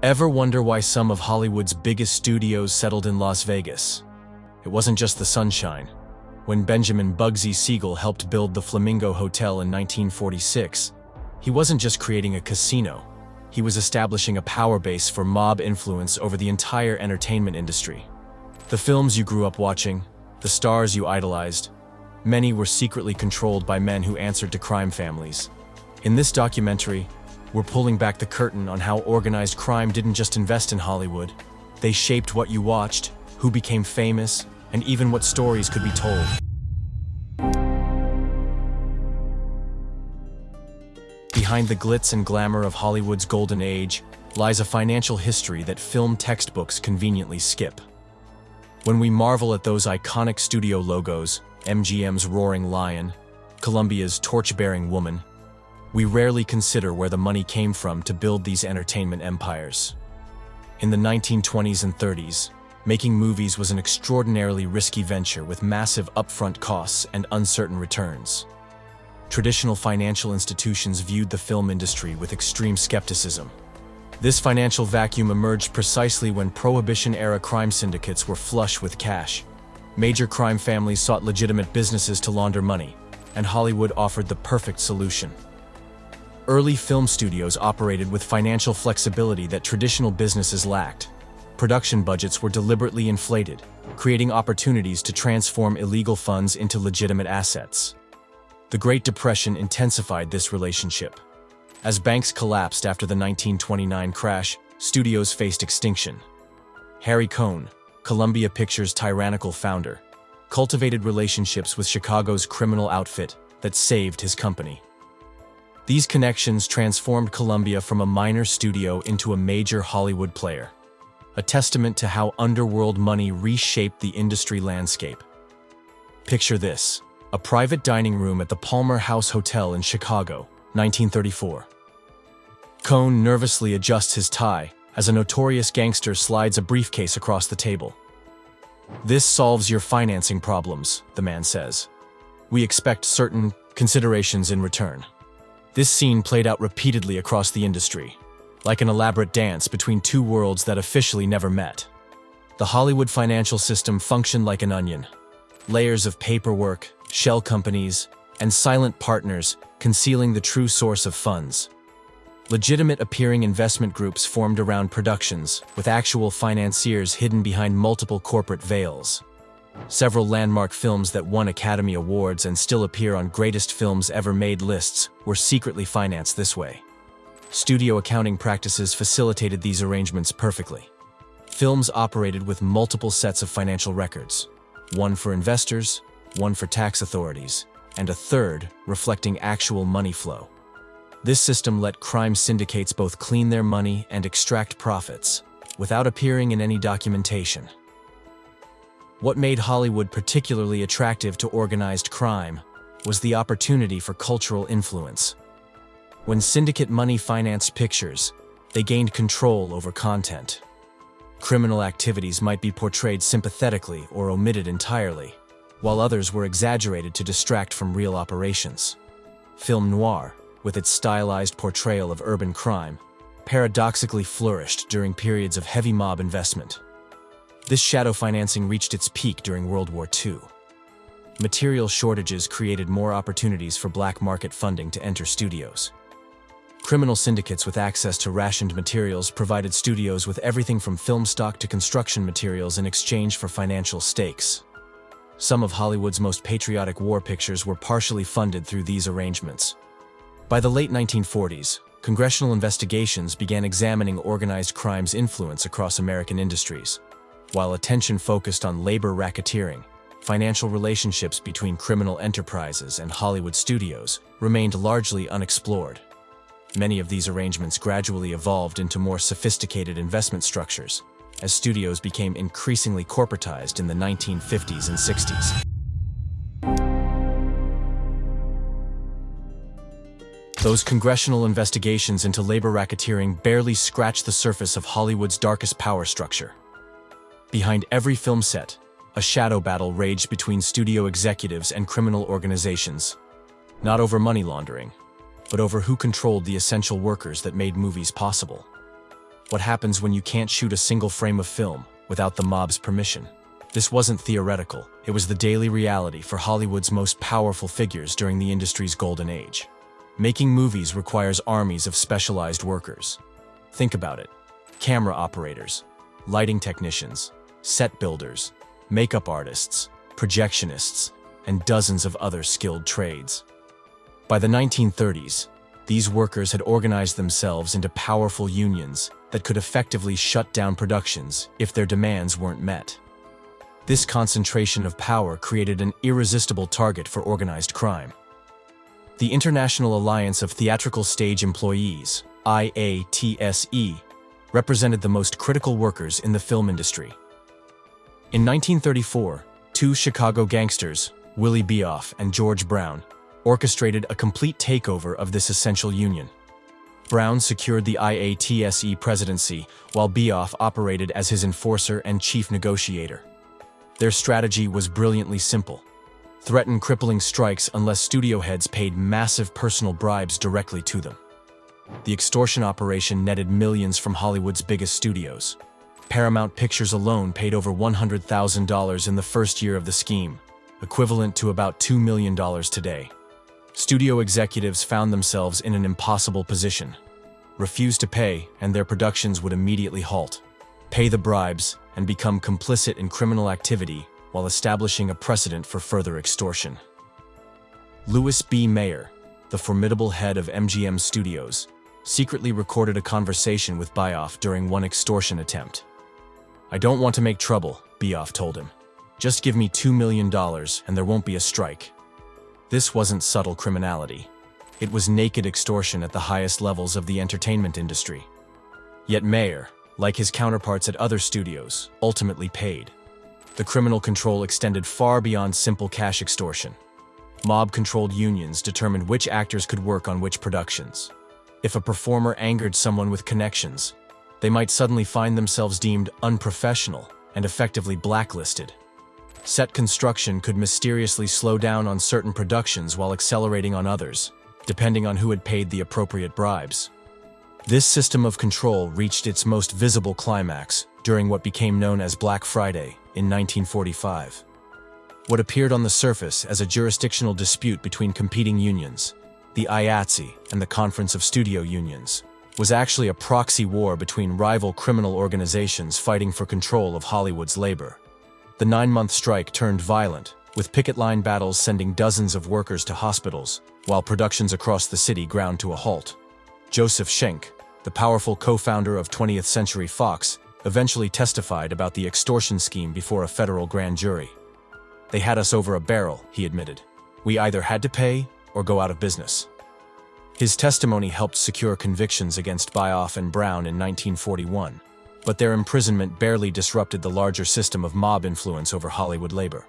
Ever wonder why some of Hollywood's biggest studios settled in Las Vegas? It wasn't just the sunshine. When Benjamin "Bugsy" Siegel helped build the Flamingo Hotel in 1946, he wasn't just creating a casino. He was establishing a power base for mob influence over the entire entertainment industry. The films you grew up watching, the stars you idolized, many were secretly controlled by men who answered to crime families. In this documentary, we're pulling back the curtain on how organized crime didn't just invest in Hollywood. They shaped what you watched, who became famous, and even what stories could be told. Behind the glitz and glamour of Hollywood's golden age lies a financial history that film textbooks conveniently skip. When we marvel at those iconic studio logos, MGM's Roaring Lion, Columbia's Torch-Bearing Woman, we rarely consider where the money came from to build these entertainment empires. In the 1920s and 30s, making movies was an extraordinarily risky venture with massive upfront costs and uncertain returns. Traditional financial institutions viewed the film industry with extreme skepticism. This financial vacuum emerged precisely when Prohibition-era crime syndicates were flush with cash. Major crime families sought legitimate businesses to launder money, and Hollywood offered the perfect solution. Early film studios operated with financial flexibility that traditional businesses lacked. Production budgets were deliberately inflated, creating opportunities to transform illegal funds into legitimate assets. The Great Depression intensified this relationship. As banks collapsed after the 1929 crash, studios faced extinction. Harry Cohn, Columbia Pictures' tyrannical founder, cultivated relationships with Chicago's criminal outfit that saved his company. These connections transformed Columbia from a minor studio into a major Hollywood player, a testament to how underworld money reshaped the industry landscape. Picture this: a private dining room at the Palmer House Hotel in Chicago, 1934. Cohn nervously adjusts his tie as a notorious gangster slides a briefcase across the table. "This solves your financing problems," the man says. "We expect certain considerations in return." This scene played out repeatedly across the industry, like an elaborate dance between two worlds that officially never met. The Hollywood financial system functioned like an onion. Layers of paperwork, shell companies, and silent partners concealing the true source of funds. Legitimate appearing investment groups formed around productions, with actual financiers hidden behind multiple corporate veils. Several landmark films that won Academy Awards and still appear on greatest films ever made lists were secretly financed this way. Studio accounting practices facilitated these arrangements perfectly. Films operated with multiple sets of financial records, one for investors, one for tax authorities, and a third reflecting actual money flow. This system let crime syndicates both clean their money and extract profits, without appearing in any documentation. What made Hollywood particularly attractive to organized crime was the opportunity for cultural influence. When syndicate money financed pictures, they gained control over content. Criminal activities might be portrayed sympathetically or omitted entirely, while others were exaggerated to distract from real operations. Film noir, with its stylized portrayal of urban crime, paradoxically flourished during periods of heavy mob investment. This shadow financing reached its peak during World War II. Material shortages created more opportunities for black market funding to enter studios. Criminal syndicates with access to rationed materials provided studios with everything from film stock to construction materials in exchange for financial stakes. Some of Hollywood's most patriotic war pictures were partially funded through these arrangements. By the late 1940s, congressional investigations began examining organized crime's influence across American industries. While attention focused on labor racketeering, financial relationships between criminal enterprises and Hollywood studios remained largely unexplored. Many of these arrangements gradually evolved into more sophisticated investment structures, as studios became increasingly corporatized in the 1950s and 60s. Those congressional investigations into labor racketeering barely scratched the surface of Hollywood's darkest power structure. Behind every film set, a shadow battle raged between studio executives and criminal organizations, not over money laundering, but over who controlled the essential workers that made movies possible. What happens when you can't shoot a single frame of film without the mob's permission? This wasn't theoretical, it was the daily reality for Hollywood's most powerful figures during the industry's golden age. Making movies requires armies of specialized workers. Think about it. Camera operators, lighting technicians, set builders, makeup artists, projectionists, and dozens of other skilled trades. By the 1930s, these workers had organized themselves into powerful unions that could effectively shut down productions if their demands weren't met. This concentration of power created an irresistible target for organized crime. The International Alliance of Theatrical Stage Employees, IATSE, represented the most critical workers in the film industry. In 1934, two Chicago gangsters, Willie Beoff and George Brown, orchestrated a complete takeover of this essential union. Brown secured the IATSE presidency, while Beoff operated as his enforcer and chief negotiator. Their strategy was brilliantly simple: threaten crippling strikes unless studio heads paid massive personal bribes directly to them. The extortion operation netted millions from Hollywood's biggest studios. Paramount Pictures alone paid over $100,000 in the first year of the scheme, equivalent to about $2 million today. Studio executives found themselves in an impossible position. Refuse to pay, and their productions would immediately halt. Pay the bribes, and become complicit in criminal activity while establishing a precedent for further extortion. Louis B. Mayer, the formidable head of MGM Studios, secretly recorded a conversation with Beoff during one extortion attempt. "I don't want to make trouble," Beoff told him. "Just give me $2 million and there won't be a strike." This wasn't subtle criminality. It was naked extortion at the highest levels of the entertainment industry. Yet Mayer, like his counterparts at other studios, ultimately paid. The criminal control extended far beyond simple cash extortion. Mob-controlled unions determined which actors could work on which productions. If a performer angered someone with connections, they might suddenly find themselves deemed unprofessional and effectively blacklisted. Set construction could mysteriously slow down on certain productions while accelerating on others, depending on who had paid the appropriate bribes. This system of control reached its most visible climax during what became known as Black Friday in 1945. What appeared on the surface as a jurisdictional dispute between competing unions, the IATSE and the Conference of Studio Unions, was actually a proxy war between rival criminal organizations fighting for control of Hollywood's labor. The 9-month strike turned violent, with picket line battles sending dozens of workers to hospitals, while productions across the city ground to a halt. Joseph Schenck, the powerful co-founder of 20th Century Fox, eventually testified about the extortion scheme before a federal grand jury. "They had us over a barrel," he admitted. "We either had to pay or go out of business." His testimony helped secure convictions against Beoff and Brown in 1941, but their imprisonment barely disrupted the larger system of mob influence over Hollywood labor.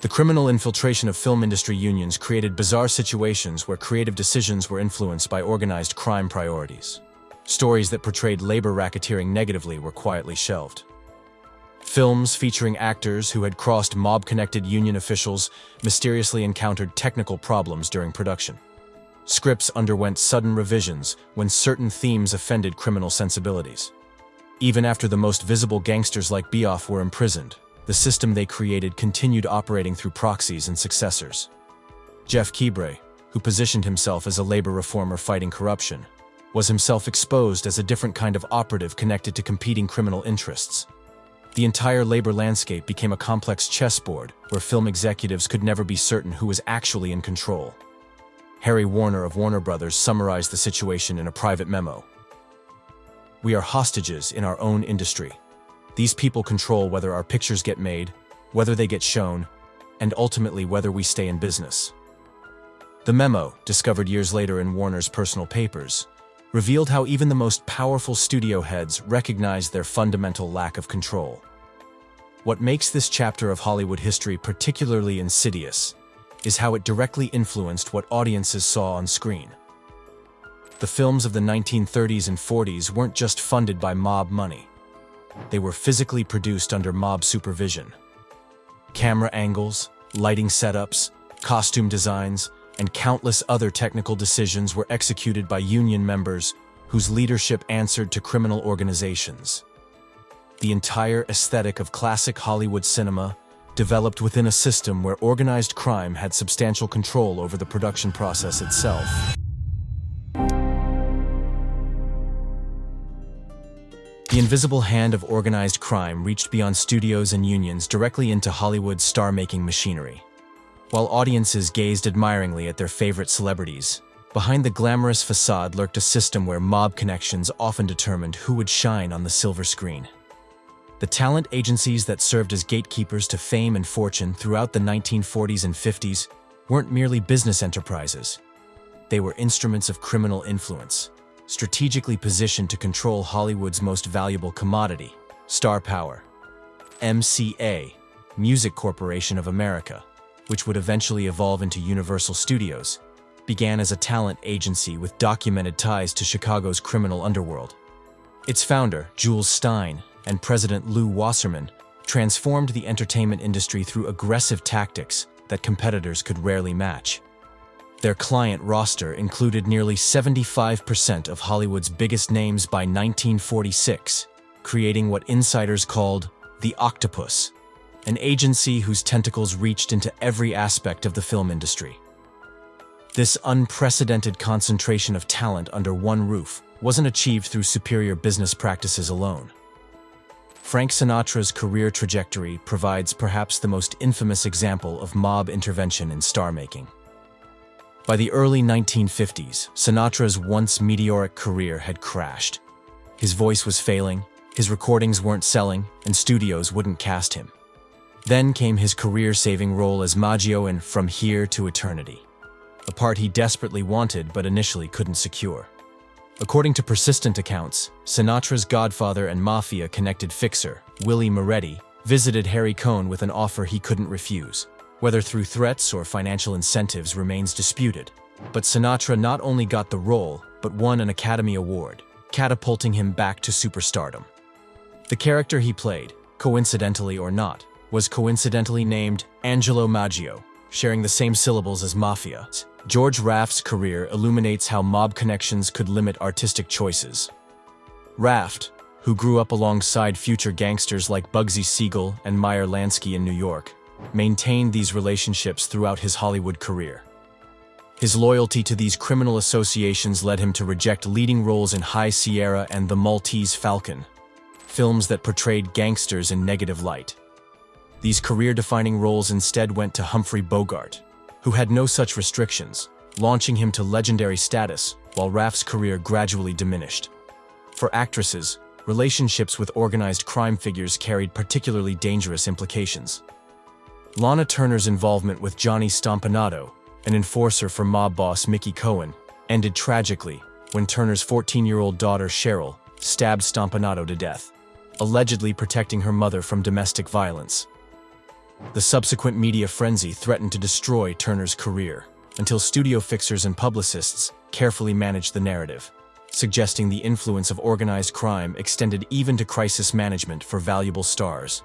The criminal infiltration of film industry unions created bizarre situations where creative decisions were influenced by organized crime priorities. Stories that portrayed labor racketeering negatively were quietly shelved. Films featuring actors who had crossed mob-connected union officials mysteriously encountered technical problems during production. Scripts underwent sudden revisions when certain themes offended criminal sensibilities. Even after the most visible gangsters like Beoff were imprisoned, the system they created continued operating through proxies and successors. Jeff Keebre, who positioned himself as a labor reformer fighting corruption, was himself exposed as a different kind of operative connected to competing criminal interests. The entire labor landscape became a complex chessboard where film executives could never be certain who was actually in control. Harry Warner of Warner Brothers summarized the situation in a private memo. "We are hostages in our own industry. These people control whether our pictures get made, whether they get shown, and ultimately whether we stay in business." The memo, discovered years later in Warner's personal papers, revealed how even the most powerful studio heads recognized their fundamental lack of control. What makes this chapter of Hollywood history particularly insidious is how it directly influenced what audiences saw on screen. The films of the 1930s and 40s weren't just funded by mob money. They were physically produced under mob supervision. Camera angles, lighting setups, costume designs, and countless other technical decisions were executed by union members whose leadership answered to criminal organizations. The entire aesthetic of classic Hollywood cinema developed within a system where organized crime had substantial control over the production process itself. The invisible hand of organized crime reached beyond studios and unions directly into Hollywood's star-making machinery. While audiences gazed admiringly at their favorite celebrities, behind the glamorous facade lurked a system where mob connections often determined who would shine on the silver screen. The talent agencies that served as gatekeepers to fame and fortune throughout the 1940s and 50s weren't merely business enterprises. They were instruments of criminal influence, strategically positioned to control Hollywood's most valuable commodity, star power. MCA, Music Corporation of America, which would eventually evolve into Universal Studios, began as a talent agency with documented ties to Chicago's criminal underworld. Its founder, Jules Stein, and President Lew Wasserman transformed the entertainment industry through aggressive tactics that competitors could rarely match. Their client roster included nearly 75% of Hollywood's biggest names by 1946, creating what insiders called the Octopus, an agency whose tentacles reached into every aspect of the film industry. This unprecedented concentration of talent under one roof wasn't achieved through superior business practices alone. Frank Sinatra's career trajectory provides perhaps the most infamous example of mob intervention in star-making. By the early 1950s, Sinatra's once meteoric career had crashed. His voice was failing, his recordings weren't selling, and studios wouldn't cast him. Then came his career-saving role as Maggio in From Here to Eternity, a part he desperately wanted but initially couldn't secure. According to persistent accounts, Sinatra's godfather and Mafia-connected fixer, Willie Moretti, visited Harry Cohn with an offer he couldn't refuse. Whether through threats or financial incentives remains disputed, but Sinatra not only got the role, but won an Academy Award, catapulting him back to superstardom. The character he played, coincidentally or not, was coincidentally named Angelo Maggio, sharing the same syllables as Mafia. George Raft's career illuminates how mob connections could limit artistic choices. Raft, who grew up alongside future gangsters like Bugsy Siegel and Meyer Lansky in New York, maintained these relationships throughout his Hollywood career. His loyalty to these criminal associations led him to reject leading roles in High Sierra and The Maltese Falcon, films that portrayed gangsters in negative light. These career-defining roles instead went to Humphrey Bogart, who had no such restrictions, launching him to legendary status while Raft's career gradually diminished. For actresses, relationships with organized crime figures carried particularly dangerous implications. Lana Turner's involvement with Johnny Stompanato, an enforcer for mob boss Mickey Cohen, ended tragically when Turner's 14-year-old daughter Cheryl stabbed Stompanato to death, allegedly protecting her mother from domestic violence. The subsequent media frenzy threatened to destroy Turner's career, until studio fixers and publicists carefully managed the narrative, suggesting the influence of organized crime extended even to crisis management for valuable stars.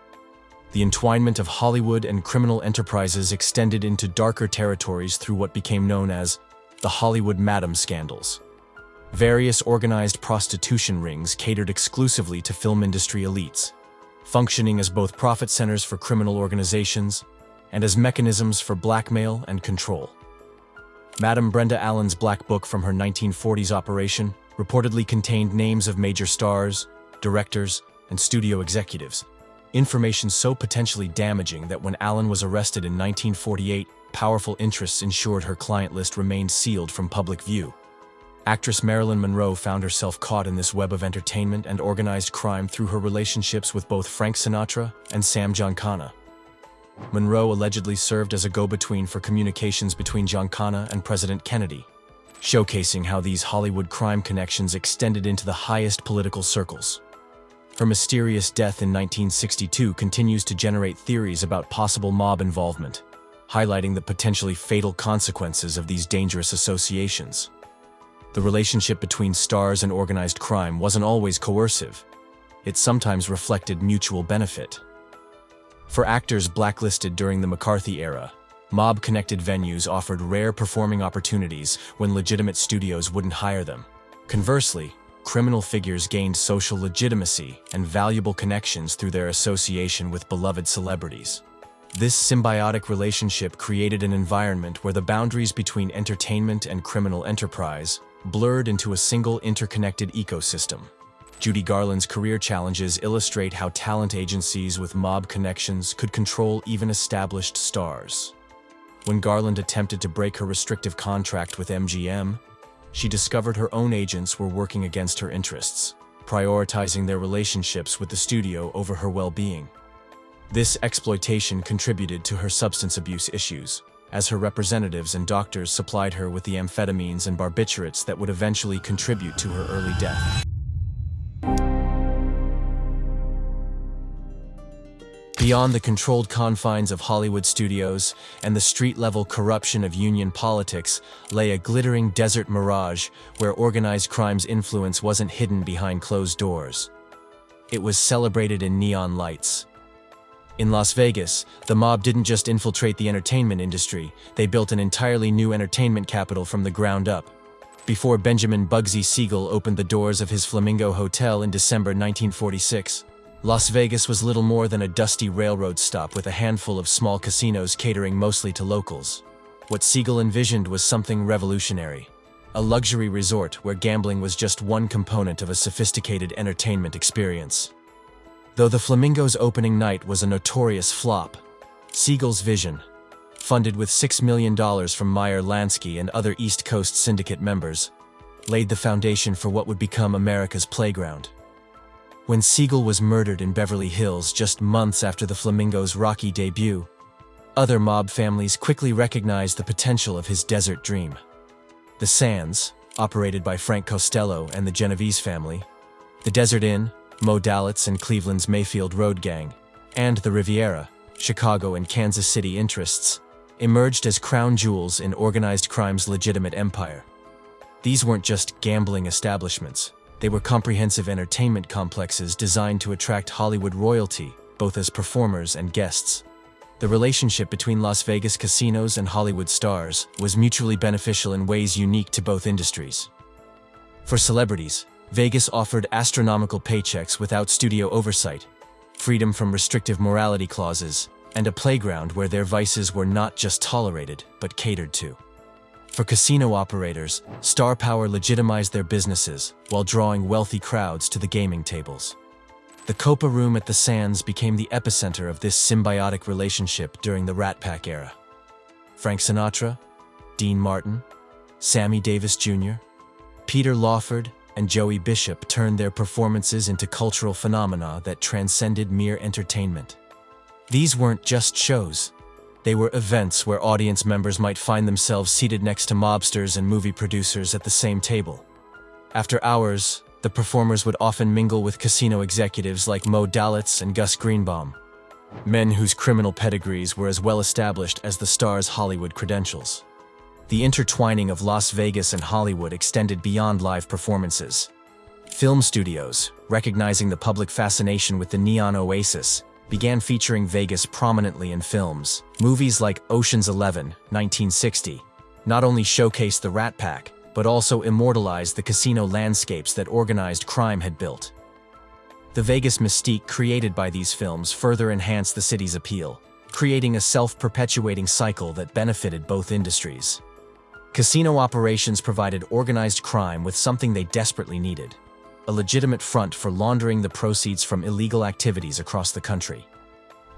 The entwinement of Hollywood and criminal enterprises extended into darker territories through what became known as the Hollywood Madam Scandals. Various organized prostitution rings catered exclusively to film industry elites, functioning as both profit centers for criminal organizations and as mechanisms for blackmail and control. Madam Brenda Allen's Black Book from her 1940s operation reportedly contained names of major stars, directors, and studio executives, information so potentially damaging that when Allen was arrested in 1948, powerful interests ensured her client list remained sealed from public view. Actress Marilyn Monroe found herself caught in this web of entertainment and organized crime through her relationships with both Frank Sinatra and Sam Giancana. Monroe allegedly served as a go-between for communications between Giancana and President Kennedy, showcasing how these Hollywood crime connections extended into the highest political circles. Her mysterious death in 1962 continues to generate theories about possible mob involvement, highlighting the potentially fatal consequences of these dangerous associations. The relationship between stars and organized crime wasn't always coercive. It sometimes reflected mutual benefit. For actors blacklisted during the McCarthy era, mob-connected venues offered rare performing opportunities when legitimate studios wouldn't hire them. Conversely, criminal figures gained social legitimacy and valuable connections through their association with beloved celebrities. This symbiotic relationship created an environment where the boundaries between entertainment and criminal enterprise blurred into a single interconnected ecosystem. Judy Garland's career challenges illustrate how talent agencies with mob connections could control even established stars. When Garland attempted to break her restrictive contract with MGM, she discovered her own agents were working against her interests, prioritizing their relationships with the studio over her well-being. This exploitation contributed to her substance abuse issues, as her representatives and doctors supplied her with the amphetamines and barbiturates that would eventually contribute to her early death. Beyond the controlled confines of Hollywood studios and the street-level corruption of union politics lay a glittering desert mirage where organized crime's influence wasn't hidden behind closed doors. It was celebrated in neon lights. In Las Vegas, the mob didn't just infiltrate the entertainment industry, they built an entirely new entertainment capital from the ground up. Before Benjamin "Bugsy" Siegel opened the doors of his Flamingo Hotel in December 1946, Las Vegas was little more than a dusty railroad stop with a handful of small casinos catering mostly to locals. What Siegel envisioned was something revolutionary, a luxury resort where gambling was just one component of a sophisticated entertainment experience. Though the Flamingo's opening night was a notorious flop, Siegel's vision, funded with $6 million from Meyer Lansky and other East Coast Syndicate members, laid the foundation for what would become America's playground. When Siegel was murdered in Beverly Hills just months after the Flamingo's rocky debut, other mob families quickly recognized the potential of his desert dream. The Sands, operated by Frank Costello and the Genovese family, the Desert Inn, mobsters and Cleveland's Mayfield Road Gang, and the Riviera, Chicago and Kansas City interests, emerged as crown jewels in organized crime's legitimate empire. These weren't just gambling establishments. They were comprehensive entertainment complexes designed to attract Hollywood royalty, both as performers and guests. The relationship between Las Vegas casinos and Hollywood stars was mutually beneficial in ways unique to both industries. For celebrities, Vegas offered astronomical paychecks without studio oversight, freedom from restrictive morality clauses, and a playground where their vices were not just tolerated, but catered to. For casino operators, star power legitimized their businesses while drawing wealthy crowds to the gaming tables. The Copa Room at the Sands became the epicenter of this symbiotic relationship during the Rat Pack era. Frank Sinatra, Dean Martin, Sammy Davis Jr., Peter Lawford, and Joey Bishop turned their performances into cultural phenomena that transcended mere entertainment. These weren't just shows. They were events where audience members might find themselves seated next to mobsters and movie producers at the same table. After hours, the performers would often mingle with casino executives like Mo Dalitz and Gus Greenbaum, men whose criminal pedigrees were as well established as the stars' Hollywood credentials. The intertwining of Las Vegas and Hollywood extended beyond live performances. Film studios, recognizing the public fascination with the neon oasis, began featuring Vegas prominently in films. Movies like Ocean's 11, 1960, not only showcased the Rat Pack, but also immortalized the casino landscapes that organized crime had built. The Vegas mystique created by these films further enhanced the city's appeal, creating a self-perpetuating cycle that benefited both industries. Casino operations provided organized crime with something they desperately needed: a legitimate front for laundering the proceeds from illegal activities across the country.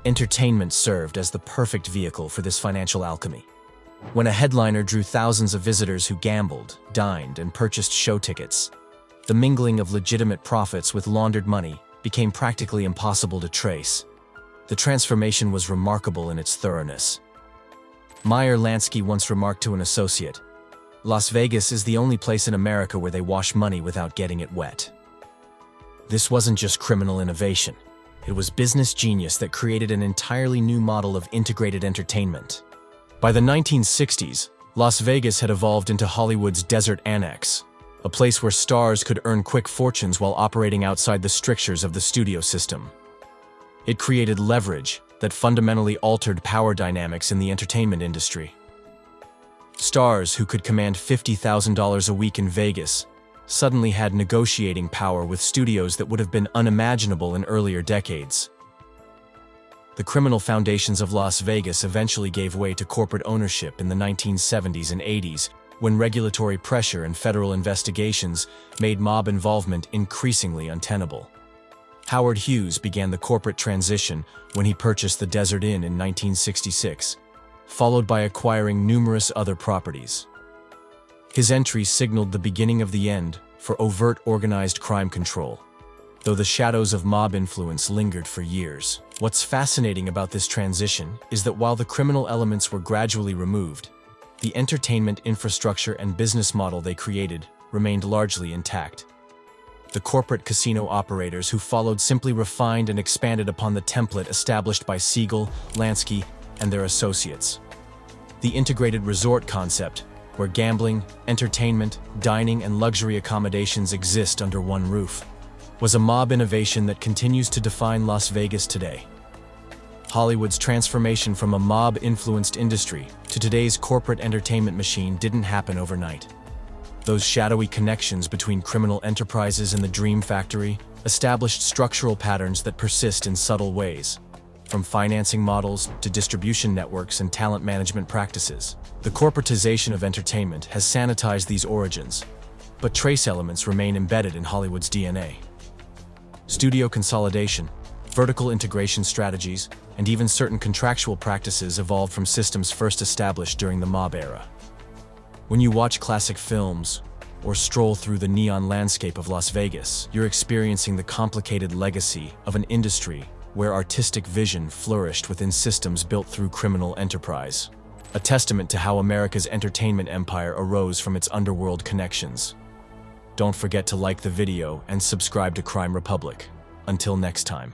Entertainment served as the perfect vehicle for this financial alchemy. When a headliner drew thousands of visitors who gambled, dined, and purchased show tickets, the mingling of legitimate profits with laundered money became practically impossible to trace. The transformation was remarkable in its thoroughness. Meyer Lansky once remarked to an associate, "Las Vegas is the only place in America where they wash money without getting it wet." This wasn't just criminal innovation. It was business genius that created an entirely new model of integrated entertainment. By the 1960s, Las Vegas had evolved into Hollywood's Desert Annex, a place where stars could earn quick fortunes while operating outside the strictures of the studio system. It created leverage that fundamentally altered power dynamics in the entertainment industry. Stars who could command $50,000 a week in Vegas suddenly had negotiating power with studios that would have been unimaginable in earlier decades. The criminal foundations of Las Vegas eventually gave way to corporate ownership in the 1970s and 80s, when regulatory pressure and federal investigations made mob involvement increasingly untenable. Howard Hughes began the corporate transition when he purchased the Desert Inn in 1966, followed by acquiring numerous other properties. His entry signaled the beginning of the end for overt organized crime control, though the shadows of mob influence lingered for years. What's fascinating about this transition is that while the criminal elements were gradually removed, the entertainment infrastructure and business model they created remained largely intact. The corporate casino operators who followed simply refined and expanded upon the template established by Siegel, Lansky, and their associates. The integrated resort concept, where gambling, entertainment, dining, and luxury accommodations exist under one roof, was a mob innovation that continues to define Las Vegas today. Hollywood's transformation from a mob-influenced industry to today's corporate entertainment machine didn't happen overnight. Those shadowy connections between criminal enterprises and the Dream Factory established structural patterns that persist in subtle ways. From financing models to distribution networks and talent management practices, the corporatization of entertainment has sanitized these origins, but trace elements remain embedded in Hollywood's DNA. Studio consolidation, vertical integration strategies, and even certain contractual practices evolved from systems first established during the mob era. When you watch classic films or stroll through the neon landscape of Las Vegas, you're experiencing the complicated legacy of an industry where artistic vision flourished within systems built through criminal enterprise, a testament to how America's entertainment empire arose from its underworld connections. Don't forget to like the video and subscribe to Crime Republic. Until next time.